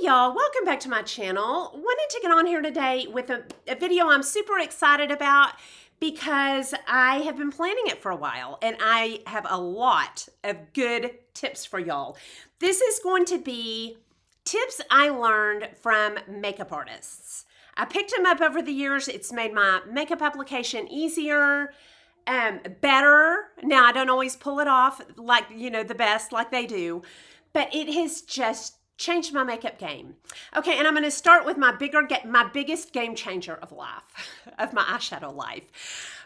Y'all, welcome back to my channel. Wanted to get on here today with a video I'm super excited about because I have been planning it for a while and I have a lot of good tips for y'all. This is going to be tips I learned from makeup artists. I picked them up over the years. It's made my makeup application easier, better. Now, I don't always pull it off like, the best like they do, but it has just changed my makeup game. Okay, and I'm going to start with my biggest game changer of life, of my eyeshadow life.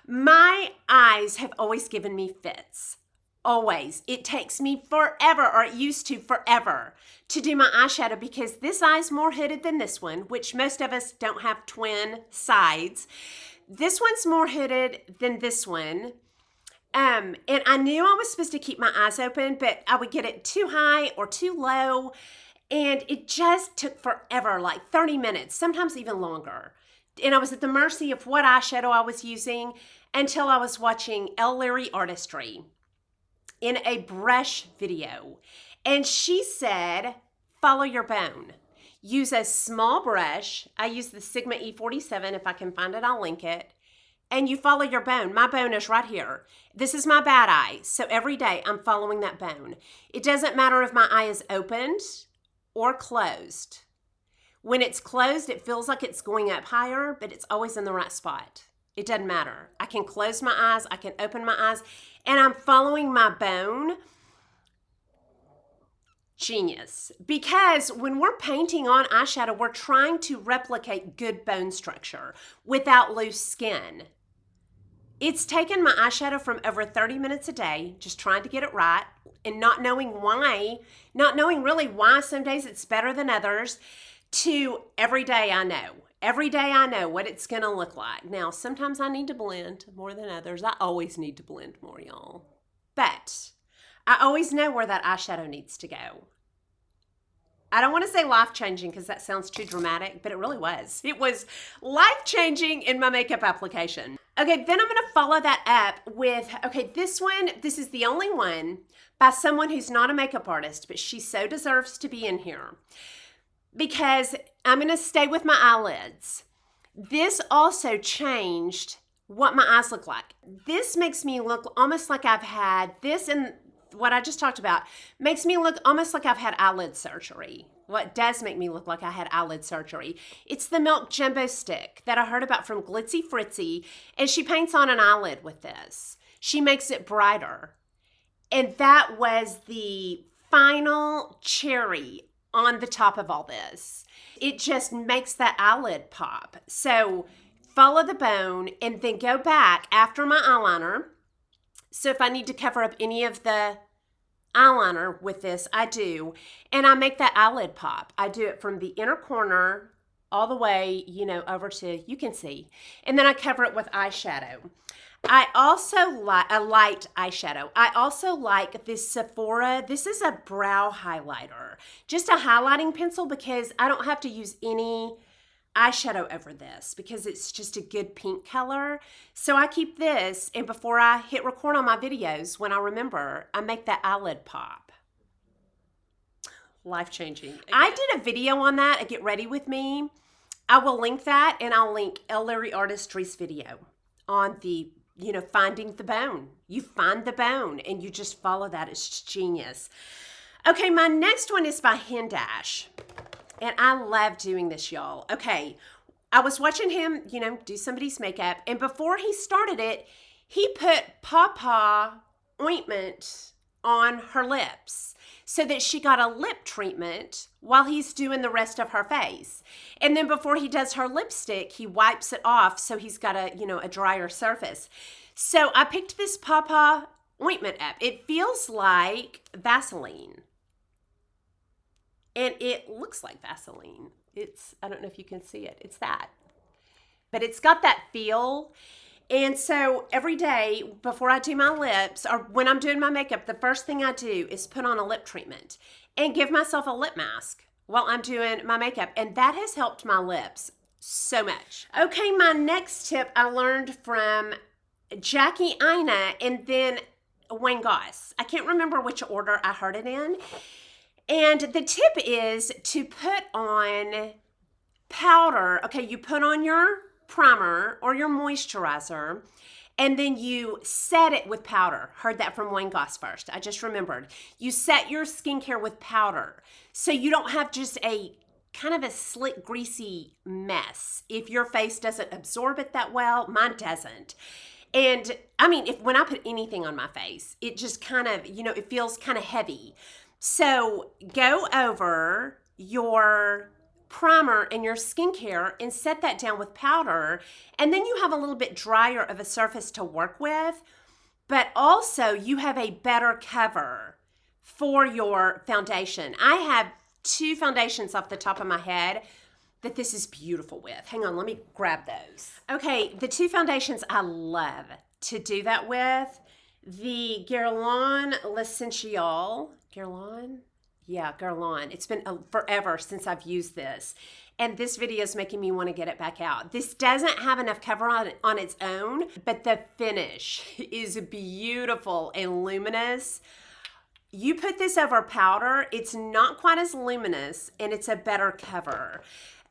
My eyes have always given me fits. Always. It takes me forever, or it used to forever, to do my eyeshadow because this eye's more hooded than this one, which most of us don't have twin sides. This one's more hooded than this one. And I knew I was supposed to keep my eyes open, but I would get it too high or too low. And it just took forever, like 30 minutes, sometimes even longer. And I was at the mercy of what eyeshadow I was using until I was watching Embryolisse Artistry in a brush video. And she said, follow your bone. Use a small brush. I use the Sigma E47. If I can find it, I'll link it. And you follow your bone. My bone is right here. This is my bad eye. So every day I'm following that bone. It doesn't matter if my eye is opened or closed. When it's closed, it feels like it's going up higher, but it's always in the right spot. It doesn't matter. I can close my eyes, I can open my eyes, and I'm following my bone. Genius. Because when we're painting on eyeshadow, we're trying to replicate good bone structure without loose skin. It's taken my eyeshadow from over 30 minutes a day, just trying to get it right and not knowing really why some days it's better than others, to every day I know. Every day I know what it's going to look like. Now, sometimes I need to blend more than others. I always need to blend more, y'all. But I always know where that eyeshadow needs to go. I don't want to say life-changing because that sounds too dramatic, but it really was. It was life-changing in my makeup application. Okay, then I'm going to follow that up with, this is the only one by someone who's not a makeup artist, but she so deserves to be in here because I'm going to stay with my eyelids. This also changed what my eyes look like. This makes me look almost like I've had this, and what I just talked about makes me look almost like I've had eyelid surgery. What does make me look like I had eyelid surgery? It's the Milk Jumbo Stick that I heard about from Glitzy Fritzy, and she paints on an eyelid with this. She makes it brighter. And that was the final cherry on the top of all this. It just makes that eyelid pop. So follow the bone and then go back after my eyeliner. So if I need to cover up any of the eyeliner with this, I do. And I make that eyelid pop. I do it from the inner corner all the way, over to, you can see. And then I cover it with eyeshadow. I also like a light eyeshadow. I also like this Sephora. This is a brow highlighter. Just a highlighting pencil because I don't have to use any eyeshadow over this because it's just a good pink color. So I keep this, and before I hit record on my videos, when I remember, I make that eyelid pop. Life-changing. I did a video on that, a Get Ready With Me. I will link that, and I'll link Embryolisse Artistry's video on the, finding the bone. You find the bone, and you just follow that. It's genius. Okay, my next one is by Hendash. And I love doing this, y'all. Okay, I was watching him, do somebody's makeup. And before he started it, he put pawpaw ointment on her lips so that she got a lip treatment while he's doing the rest of her face. And then before he does her lipstick, he wipes it off so he's got a drier surface. So I picked this pawpaw ointment up. It feels like Vaseline. And it looks like Vaseline. I don't know if you can see it. It's that. But it's got that feel. And so every day before I do my lips, or when I'm doing my makeup, the first thing I do is put on a lip treatment and give myself a lip mask while I'm doing my makeup. And that has helped my lips so much. Okay, my next tip I learned from Jackie Ina and then Wayne Goss. I can't remember which order I heard it in. And the tip is to put on powder. Okay, you put on your primer or your moisturizer, and then you set it with powder. Heard that from Wayne Goss first. I just remembered. You set your skincare with powder so you don't have just a kind of a slick, greasy mess. If your face doesn't absorb it that well, mine doesn't. And I mean, when I put anything on my face, it just kind of, it feels kind of heavy. So go over your primer and your skincare and set that down with powder, and then you have a little bit drier of a surface to work with, but also you have a better cover for your foundation. I have 2 foundations off the top of my head that this is beautiful with. Hang on, let me grab those. Okay, the 2 foundations I love to do that with, the Guerlain L'Essentiel. Guerlain? Yeah, Guerlain. It's been forever since I've used this. And this video is making me want to get it back out. This doesn't have enough cover on its own, but the finish is beautiful and luminous. You put this over powder, it's not quite as luminous, and it's a better cover.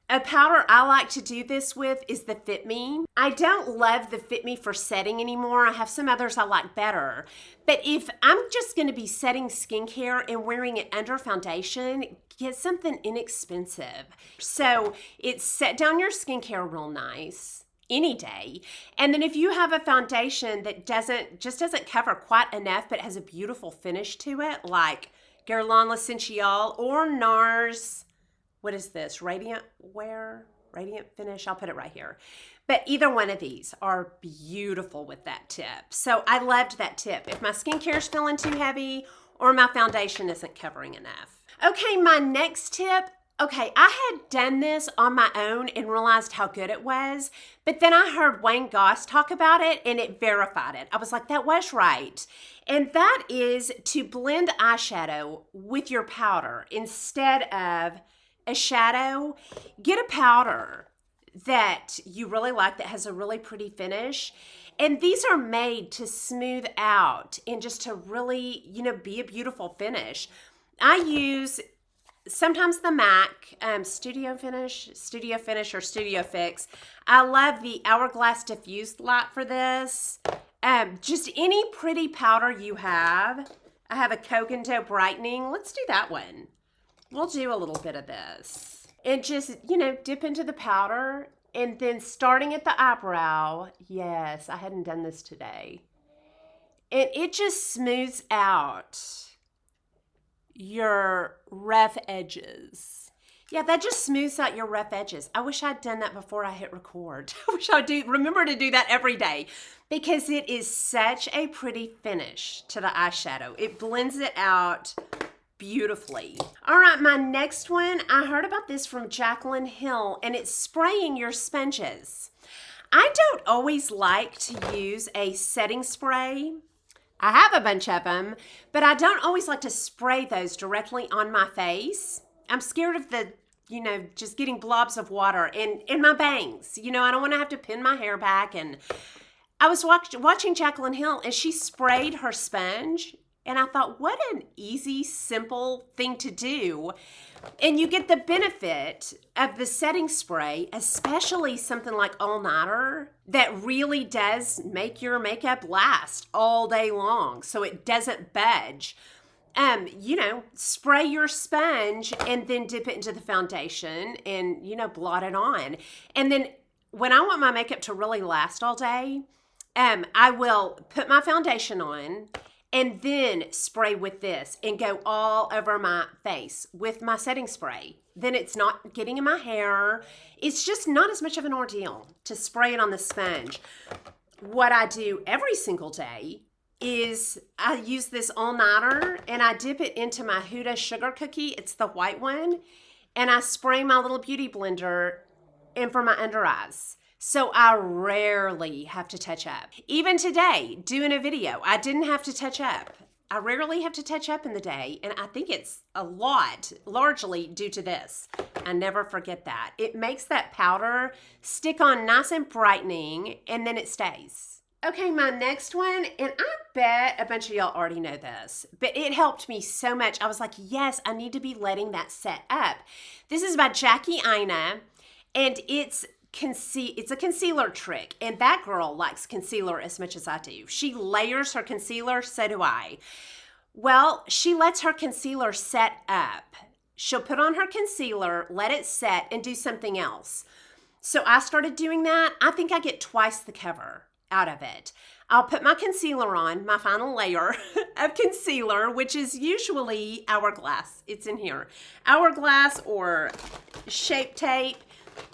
A powder I like to do this with is the Fit Me. I don't love the Fit Me for setting anymore. I have some others I like better. But if I'm just going to be setting skincare and wearing it under foundation, get something inexpensive. So it's set down your skincare real nice any day. And then if you have a foundation that just doesn't cover quite enough but has a beautiful finish to it, like Guerlain L'Essentiel or NARS, what is this? Radiant Finish. I'll put it right here. But either one of these are beautiful with that tip. So I loved that tip. If my skincare is feeling too heavy or my foundation isn't covering enough. Okay, my next tip. Okay, I had done this on my own and realized how good it was, but then I heard Wayne Goss talk about it and it verified it. I was like, that was right. And that is to blend eyeshadow with your powder instead of a shadow. Get a powder that you really like that has a really pretty finish. And these are made to smooth out and just to really, be a beautiful finish. I use sometimes the MAC Studio Finish or Studio Fix. I love the Hourglass Diffused Light for this. Just any pretty powder you have. I have a Cocoa Dough Brightening. Let's do that one. We'll do a little bit of this. And just, dip into the powder. And then starting at the eyebrow. Yes, I hadn't done this today. And it just smooths out your rough edges. Yeah, that just smooths out your rough edges. I wish I'd done that before I hit record. I wish I'd remember to do that every day because it is such a pretty finish to the eyeshadow. It blends it out beautifully. All right, my next one, I heard about this from Jaclyn Hill, and it's spraying your sponges. I don't always like to use a setting spray. I have a bunch of them, but I don't always like to spray those directly on my face. I'm scared of the, just getting blobs of water in my bangs. I don't want to have to pin my hair back. And I was watching Jaclyn Hill, and she sprayed her sponge. And I thought, what an easy, simple thing to do. And you get the benefit of the setting spray, especially something like All Nighter, that really does make your makeup last all day long, so it doesn't budge. Spray your sponge and then dip it into the foundation and, blot it on. And then when I want my makeup to really last all day, I will put my foundation on and then spray with this and go all over my face with my setting spray. Then it's not getting in my hair. It's just not as much of an ordeal to spray it on the sponge. What I do every single day is I use this All Nighter and I dip it into my Huda Sugar Cookie. It's the white one. And I spray my little beauty blender in for my under eyes. So I rarely have to touch up. Even today, doing a video, I didn't have to touch up. I rarely have to touch up in the day, and I think it's a lot, largely due to this. I never forget that. It makes that powder stick on nice and brightening, and then it stays. Okay, my next one, and I bet a bunch of y'all already know this, but it helped me so much. I was like, yes, I need to be letting that set up. This is by Jackie Aina, and it's a concealer trick, and that girl likes concealer as much as I do. She layers her concealer, so do I. Well, she lets her concealer set up. She'll put on her concealer, let it set, and do something else. So I started doing that. I think I get twice the cover out of it. I'll put my concealer on, my final layer of concealer, which is usually Hourglass. It's in here. Hourglass or Shape Tape.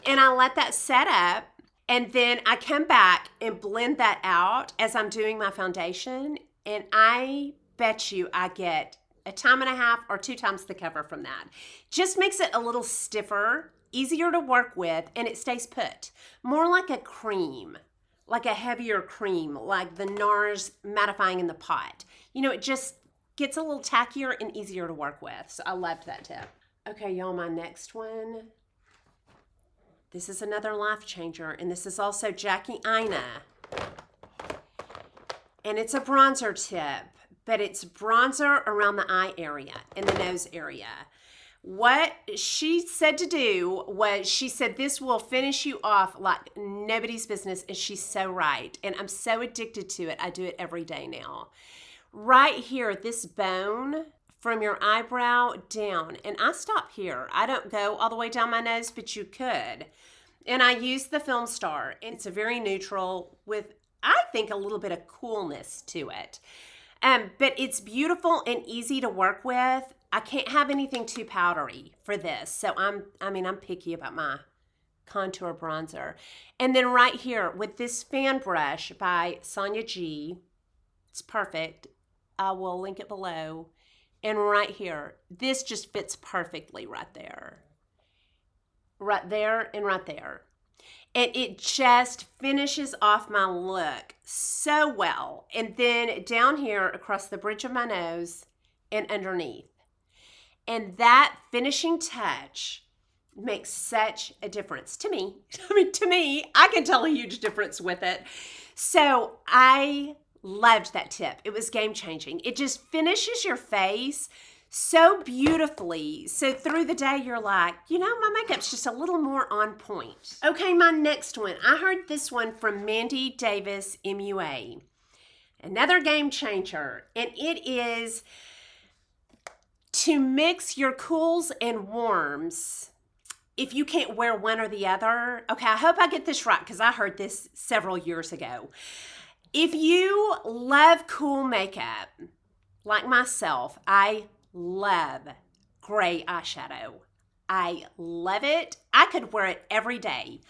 And I let that set up. And then I come back and blend that out as I'm doing my foundation. And I bet you I get a time and a half or 2 times the cover from that. Just makes it a little stiffer, easier to work with, and it stays put. More like a cream. Like a heavier cream, like the NARS mattifying in the pot. You know, it just gets a little tackier and easier to work with. So I loved that tip. Okay, y'all, my next one. This is another life changer, and this is also Jackie Aina. And it's a bronzer tip, but it's bronzer around the eye area and the nose area. What she said to do was, she said this will finish you off like nobody's business, and she's so right. And I'm so addicted to it. I do it every day now. Right here, this bone from your eyebrow down. And I stop here. I don't go all the way down my nose, but you could. And I use the Film Star. It's a very neutral with, I think, a little bit of coolness to it. But it's beautiful and easy to work with. I can't have anything too powdery for this. So I'm picky about my contour bronzer. And then right here with this fan brush by Sonia G. It's perfect. I will link it below. And right here, this just fits perfectly right there. Right there and right there. And it just finishes off my look so well. And then down here across the bridge of my nose and underneath. And that finishing touch makes such a difference to me. I mean, to me, I can tell a huge difference with it. So I loved that tip. It was game changing. It just finishes your face so beautifully. So through the day, you're like, you know, my makeup's just a little more on point. Okay, my next one. I heard this one from Mandy Davis, MUA. Another game changer. And it is to mix your cools and warms if you can't wear one or the other. Okay, I hope I get this right because I heard this several years ago. If you love cool makeup, like myself, I love gray eyeshadow. I love it. I could wear it every day.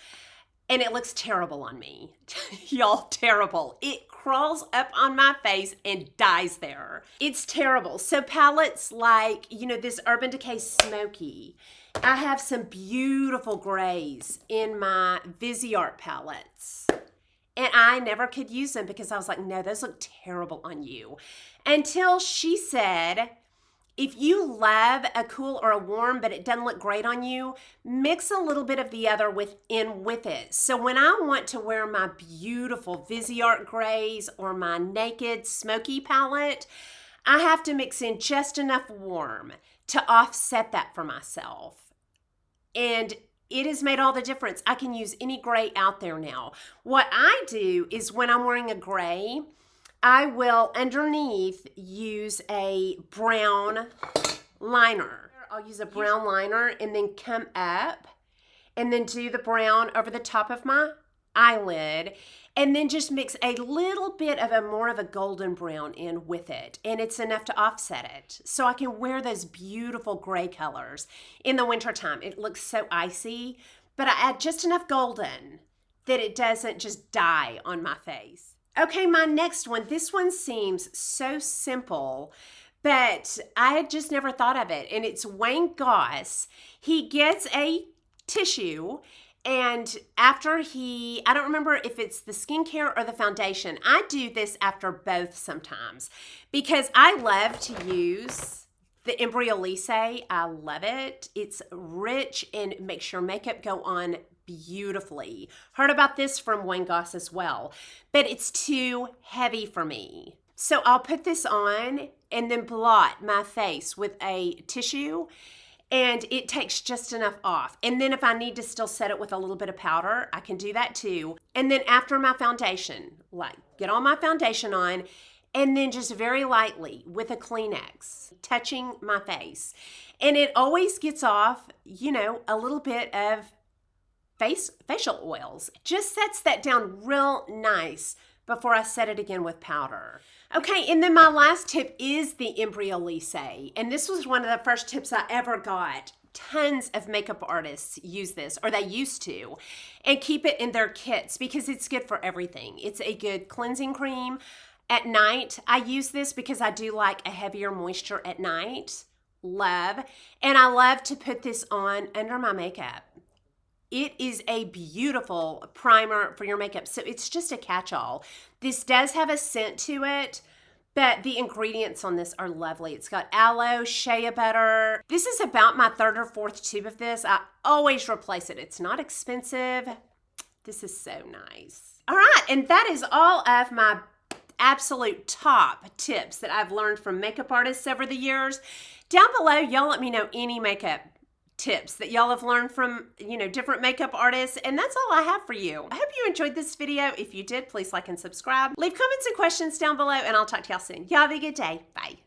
And it looks terrible on me. Y'all, terrible. It crawls up on my face and dies there. It's terrible. So palettes like, you know, this Urban Decay Smoky. I have some beautiful grays in my Viseart palettes. And I never could use them because I was like, no, those look terrible on you. Until she said, if you love a cool or a warm, but it doesn't look great on you, mix a little bit of the other with it. So when I want to wear my beautiful Viseart grays or my Naked Smoky palette, I have to mix in just enough warm to offset that for myself. And it has made all the difference. I can use any gray out there now. What I do is when I'm wearing a gray, I will underneath use a brown liner. I'll use a brown liner and then come up and then do the brown over the top of my eyelid and then just mix a little bit of more of a golden brown in with it. And it's enough to offset it. So I can wear those beautiful gray colors in the wintertime. It looks so icy, but I add just enough golden that it doesn't just die on my face. Okay, my next one. This one seems so simple, but I had just never thought of it. And it's Wayne Goss. He gets a tissue, and after I don't remember if it's the skincare or the foundation. I do this after both sometimes because I love to use the Embryolisse. I love it. It's rich and makes your makeup go on beautifully. Heard about this from Wayne Goss as well, but it's too heavy for me. So I'll put this on and then blot my face with a tissue, and it takes just enough off. And then if I need to still set it with a little bit of powder, I can do that too. And then after my foundation, like get all my foundation on, and then just very lightly with a Kleenex, touching my face. And it always gets off, you know, a little bit of facial oils. Just sets that down real nice before I set it again with powder. Okay, and then my last tip is the Embryolisse. And this was one of the first tips I ever got. Tons of makeup artists use this, or they used to, and keep it in their kits because it's good for everything. It's a good cleansing cream. At night, I use this because I do like a heavier moisture at night. Love. And I love to put this on under my makeup. It is a beautiful primer for your makeup. So it's just a catch-all. This does have a scent to it, but the ingredients on this are lovely. It's got aloe, shea butter. This is about my third or fourth tube of this. I always replace it. It's not expensive. This is so nice. All right, and that is all of my absolute top tips that I've learned from makeup artists over the years. Down below, y'all let me know any makeup tips that y'all have learned from, you know, different makeup artists. And that's all I have for you. I hope you enjoyed this video. If you did, please like and subscribe. Leave comments and questions down below, and I'll talk to y'all soon. Y'all have a good day. Bye.